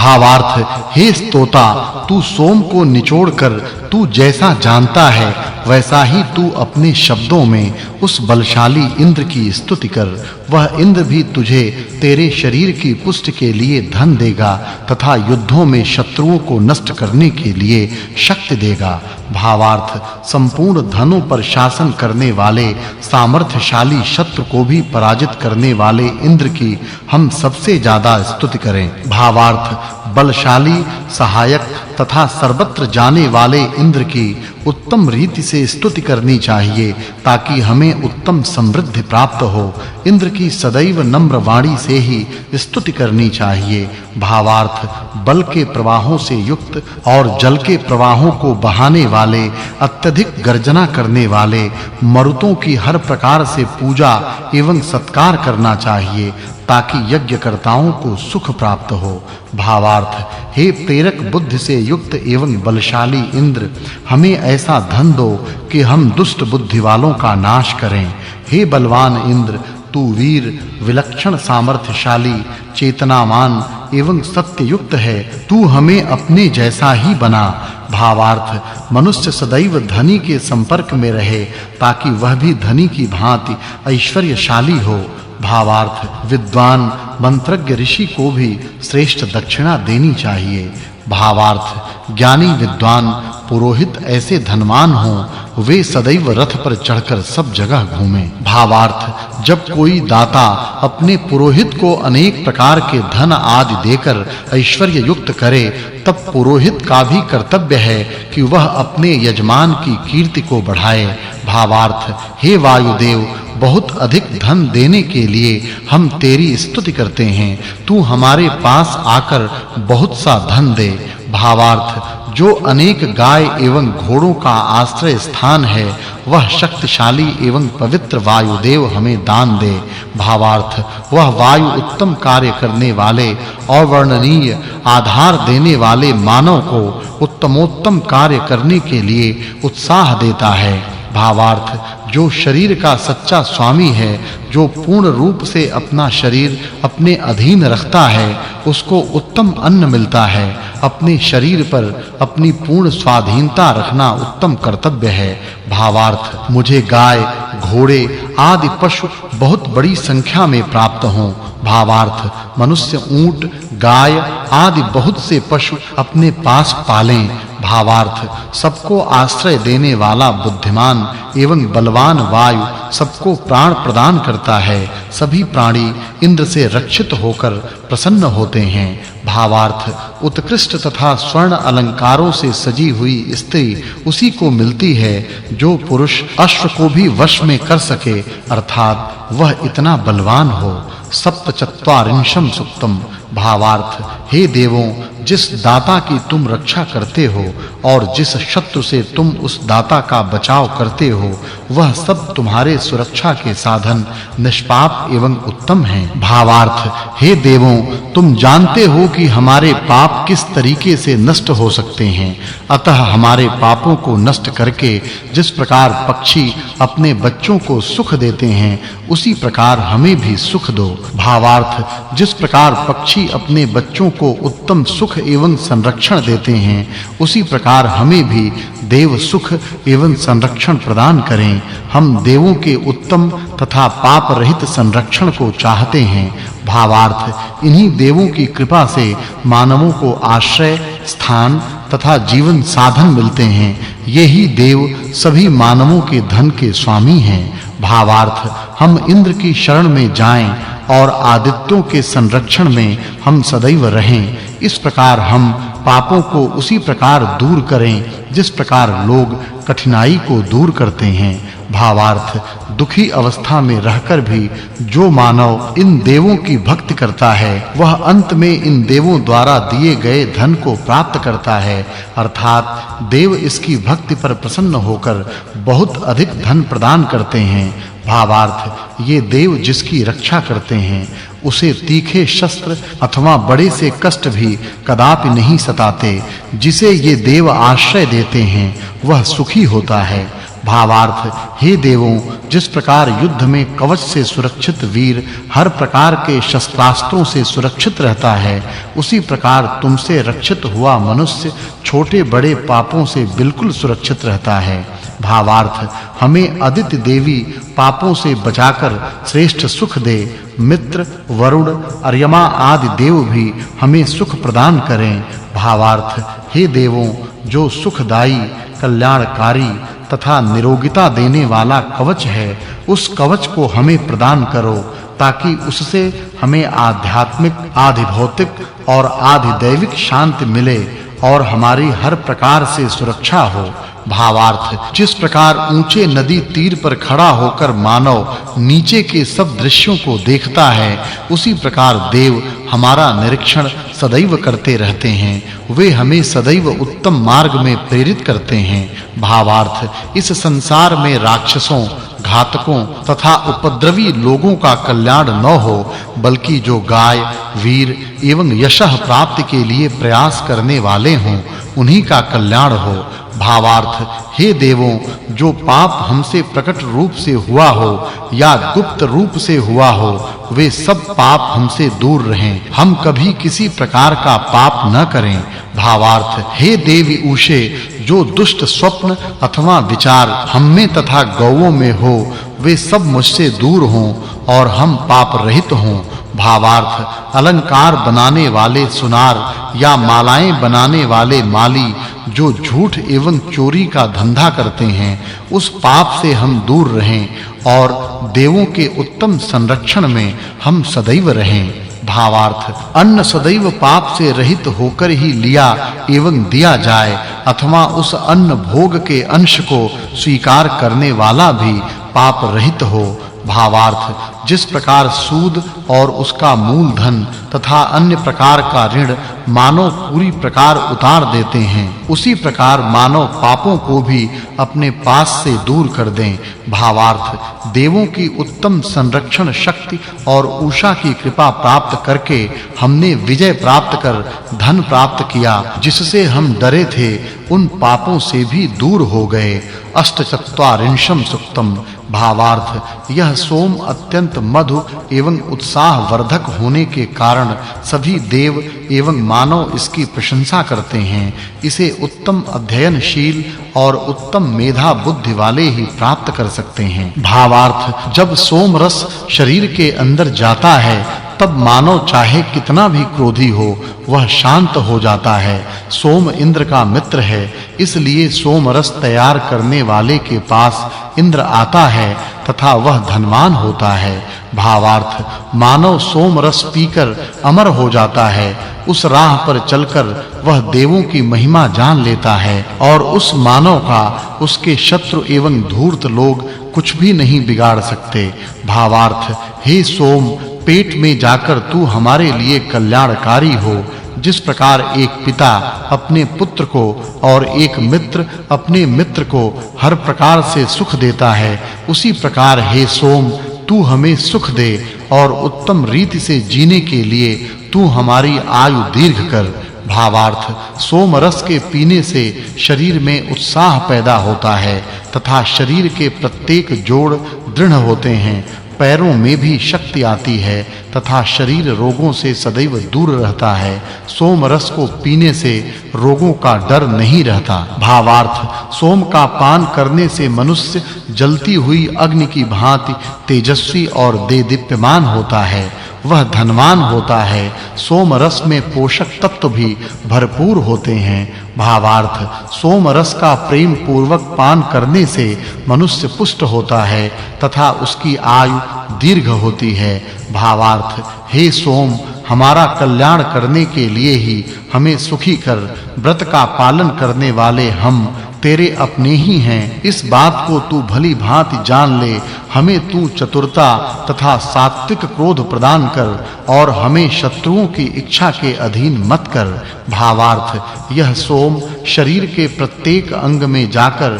भावार्थ हे स्तोता, तू सोम को निचोड़कर तू जैसा जानता है वैसा ही तू अपने शब्दों में उस बलशाली इंद्र की स्तुति कर। वह इंद्र भी तुझे तेरे शरीर की पुष्टि के लिए धन देगा तथा युद्धों में शत्रुओं को नष्ट करने के लिए शक्ति देगा। भावार्थ संपूर्ण धनों पर शासन करने वाले सामर्थ्यशाली शत्रु को भी पराजित करने वाले इंद्र की हम सबसे ज्यादा स्तुति करें। भावार्थ बलशाली सहायक तथा सर्वत्र जाने वाले इंद्र की उत्तम रीति से स्तुति करनी चाहिए ताकि हमें उत्तम समृद्धि प्राप्त हो। इंद्र की सदैव नम्र वाणी से ही स्तुति करनी चाहिए। भावार्थ बल के प्रवाहों से युक्त और जल के प्रवाहों को बहाने वाले, अत्यधिक गर्जना करने वाले मरुतों की हर प्रकार से पूजा एवं सत्कार करना चाहिए ताकि यज्ञकर्ताओं को सुख प्राप्त हो। भावार्थ हे प्रेरक बुद्धि से युक्त एवं बलशाली इंद्र, हमें ऐसा धन दो कि हम दुष्ट बुद्धि वालों का नाश करें। हे बलवान इंद्र, तू वीर, विलक्षण सामर्थ्यशाली, चेतनावान एवं सत्ययुक्त है। तू हमें अपने जैसा ही बना। भावार्थ मनुष्य सदैव धनी के संपर्क में रहे ताकि वह भी धनी की भांति ऐश्वर्यशाली हो। भावार्थ विद्वान मंत्रज्ञ ऋषि को भी श्रेष्ठ दक्षिणा देनी चाहिए। भावार्थ ज्ञानी विद्वान पुरोहित ऐसे धनवान हों वे सदैव रथ पर चढ़कर सब जगह घूमें। भावार्थ जब कोई दाता अपने पुरोहित को अनेक प्रकार के धन आदि देकर ऐश्वर्य युक्त करे तब पुरोहित का भी कर्तव्य है कि वह अपने यजमान की कीर्ति को बढ़ाए। भावार्थ हे वायुदेव, बहुत अधिक धन देने के लिए हम तेरी स्तुति करते हैं। तू हमारे पास आकर बहुत सा धन दे। भावार्थ जो अनेक गाय एवं घोड़ों का आश्रय स्थान है वह शक्तिशाली एवं पवित्र वायुदेव हमें दान दे। भावार्थ वह वायु उत्तम कार्य करने वाले और वर्णनीय आधार देने वाले मानव को उत्तमोत्तम कार्य करने के लिए उत्साह देता है। भावार्थ जो शरीर का सच्चा स्वामी है, जो पूर्ण रूप से अपना शरीर अपने अधीन रखता है, उसको उत्तम अन्न मिलता है। अपने शरीर पर अपनी पूर्ण स्वाधीनता रखना उत्तम कर्तव्य है। भावार्थ मुझे गाय, घोड़े आदि पशु बहुत बड़ी संख्या में प्राप्त हों। भावार्थ मनुष्य ऊंट, गाय आदि बहुत से पशु अपने पास पालें। भावार्थ सबको आश्रय देने वाला बुद्धिमान एवं बलवान वायु सबको प्राण प्रदान करता है। सभी प्राणी इंद्र से रक्षित होकर प्रसन्न होते हैं। भावार्थ उत्कृष्ट तथा स्वर्ण अलंकारों से सजी हुई स्त्री उसी को मिलती है जो पुरुष अश्व को भी वश में कर सके, अर्थात वह इतना बलवान हो। सप्तचत्वारिंशम सुक्तम। भावार्थ हे देवों, जिस दाता की तुम रक्षा करते हो और जिस शत्रु से तुम उस दाता का बचाव करते हो वह सब तुम्हारे सुरक्षा के साधन निष्पाप एवं उत्तम हैं। भावार्थ हे देवों, तुम जानते हो कि हमारे पाप किस तरीके से नष्ट हो सकते हैं, अतः हमारे पापों को नष्ट करके जिस प्रकार पक्षी अपने बच्चों को सुख देते हैं उसी प्रकार हमें भी सुख दो। भावार्थ जिस प्रकार पक्षी अपने बच्चों को उत्तम सुख एवं संरक्षण देते हैं उसी प्रकार हमें भी देव सुख एवं संरक्षण प्रदान करें। हम देवों के उत्तम तथा पाप रहित संरक्षण को चाहते हैं। भावार्थ इन्हीं देवों की कृपा से मानवों को आश्रय, स्थान तथा जीवन साधन मिलते हैं। यही देव सभी मानवों के धन के स्वामी हैं। भावार्थ हम इंद्र की शरण में जाएं और आदित्यों के संरक्षण में हम सदैव रहें। इस प्रकार हम पापों को उसी प्रकार दूर करें जिस प्रकार लोग कठिनाई को दूर करते हैं। भावार्थ दुखी अवस्था में रहकर भी जो मानव इन देवों की भक्ति करता है वह अंत में इन देवों द्वारा दिए गए धन को प्राप्त करता है, अर्थात देव इसकी भक्ति पर प्रसन्न होकर बहुत अधिक धन प्रदान करते हैं। भावार्थ ये देव जिसकी रक्षा करते हैं उसे तीखे शस्त्र अथवा बड़े से कष्ट भी कदापि नहीं सताते। जिसे ये देव आश्रय देते हैं वह सुखी होता है। भावार्थ हे देवों, जिस प्रकार युद्ध में कवच से सुरक्षित वीर हर प्रकार के शस्त्रास्त्रों से सुरक्षित रहता है, उसी प्रकार तुमसे रक्षित हुआ मनुष्य छोटे बड़े पापों से बिल्कुल सुरक्षित रहता है। भावार्थ हमें अदिति देवी पापों से बचाकर श्रेष्ठ सुख दे। मित्र, वरुण, अर्यमा आदि देव भी हमें सुख प्रदान करें। भावार्थ हे देवों, जो सुखदाई, कल्याणकारी तथा निरोगिता देने वाला कवच है, उस कवच को हमें प्रदान करो, ताकि उससे हमें आध्यात्मिक, आधि भौतिक और आधि दैविक शांति मिले और हमारी हर प्रकार से सुरक्षा हो। भावार्थ जिस प्रकार ऊंचे नदी तीर पर खड़ा होकर मानव नीचे के सब दृश्यों को देखता है, उसी प्रकार देव हमारा निरीक्षण सदैव करते रहते हैं। वे हमें सदैव उत्तम मार्ग में प्रेरित करते हैं। भावार्थ इस संसार में राक्षसों, घातकों तथा उपद्रवी लोगों का कल्याण न हो, बल्कि जो गाय, वीर एवं यशः प्राप्ति के लिए प्रयास करने वाले हों, उन्हीं का कल्याण हो। भावार्थ हे देवों, जो पाप हमसे प्रकट रूप से हुआ हो या गुप्त रूप से हुआ हो, वे सब पाप हमसे दूर रहें। हम कभी किसी प्रकार का पाप न करें। भावार्थ हे देवी उषे, जो दुष्ट स्वप्न अथवा विचार हम में तथा गौओं में हो, वे सब मुझसे दूर हों और हम पाप रहित हों। भावार्थ अलंकार बनाने वाले सुनार या मालाएं बनाने वाले माली जो झूठ एवं चोरी का धंधा करते हैं, उस पाप से हम दूर रहें और देवों के उत्तम संरक्षण में हम सदैव रहें। भावार्थ अन्न सदैव पाप से रहित होकर ही लिया एवं दिया जाए, अथवा उस अन्न भोग के अंश को स्वीकार करने वाला भी पाप रहित हो। भावार्थ जिस प्रकार सूद और उसका मूलधन तथा अन्य प्रकार का ऋण मानव पूरी प्रकार उतार देते हैं, उसी प्रकार मानव पापों को भी अपने पास से दूर कर दें। भावार्थ देवों की उत्तम संरक्षण शक्ति और उषा की कृपा प्राप्त करके हमने विजय प्राप्त कर धन प्राप्त किया, जिससे हम डरे थे, उन पापों से भी दूर हो गए। अष्टचत्वारिंशम सुक्तम। भावार्थ यह सोम अत्यंत मधु एवं उत्साह वर्धक होने के कारण सभी देव एवं मानव इसकी प्रशंसा करते हैं। इसे उत्तम अध्ययनशील और उत्तम मेधा बुद्धि वाले ही प्राप्त कर सकते हैं। भावार्थ जब सोम रस शरीर के अंदर जाता है, तब मानव चाहे कितना भी क्रोधी हो, वह शांत हो जाता है। सोम इंद्र का मित्र है, इसलिए सोम रस तैयार करने वाले के पास इंद्र आता है तथा वह धनवान होता है। भावार्थ मानव सोम रस पीकर अमर हो जाता है। उस राह पर चलकर वह देवों की महिमा जान लेता है और उस मानव का उसके शत्रु एवं धूर्त लोग कुछ भी नहीं बिगाड़ सकते। भावार्थ हे सोम, पेट में जाकर तू हमारे लिए कल्याणकारी हो। जिस प्रकार एक पिता अपने पुत्र को और एक मित्र अपने मित्र को हर प्रकार से सुख देता है, उसी प्रकार हे सोम, तू हमें सुख दे और उत्तम रीति से जीने के लिए तू हमारी आयु दीर्घ कर। भावार्थ सोम रस के पीने से शरीर में उत्साह पैदा होता है तथा शरीर के प्रत्येक जोड़ दृढ़ होते हैं। पैरों में भी शक्ति आती है तथा शरीर रोगों से सदैव दूर रहता है। सोम रस को पीने से रोगों का डर नहीं रहता। भावार्थ सोम का पान करने से मनुष्य जलती हुई अग्नि की भांति तेजस्वी और देदीप्यमान होता है, वह धनवान होता है। सोम रस में पोषक तत्व भी भरपूर होते हैं। भावार्थ सोम रस का प्रेम पूर्वक पान करने से मनुष्य पुष्ट होता है तथा उसकी आयु दीर्घ होती है। भावार्थ हे सोम, हमारा कल्याण करने के लिए ही हमें सुखी कर। व्रत का पालन करने वाले हम तेरे अपने ही हैं, इस बात को तू भली भांति जान ले। हमें तू चतुरता तथा सात्विक क्रोध प्रदान कर और हमें शत्रुओं की इच्छा के अधीन मत कर। भावार्थ यह सोम शरीर के प्रत्येक अंग में जाकर